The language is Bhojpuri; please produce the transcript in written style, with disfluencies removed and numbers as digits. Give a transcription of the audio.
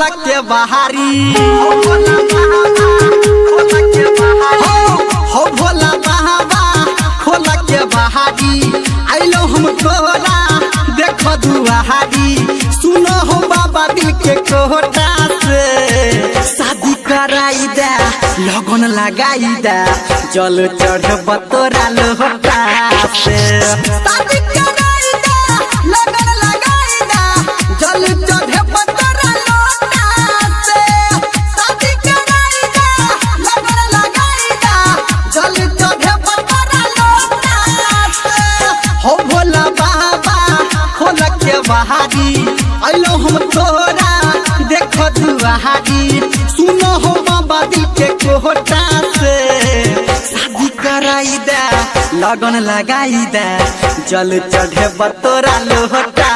खोला के बहारी हो भोला बाबा खोला के बहारी आइलो हम तोरा देखो दुआहारी सुनो हो बाबा दिल के कोटा से शादी कराई दे लगन लगाई दे जल चढ़ब तोरा लोटा से शादी कराई दे लगन लगाई दे जल चढ़ब तोरा लोटा से शादी कराई दे लगन लगाई दे जल चढ़ब तोरा लोटा से हो भोला बाबा खोला के बहारी आइलो हम तोरा देखो दुआहारी सुनो हो बाबा दिल के कोटा से शादी कराई दे लगन लगाई दे जल चढ़े तोरा लोटा।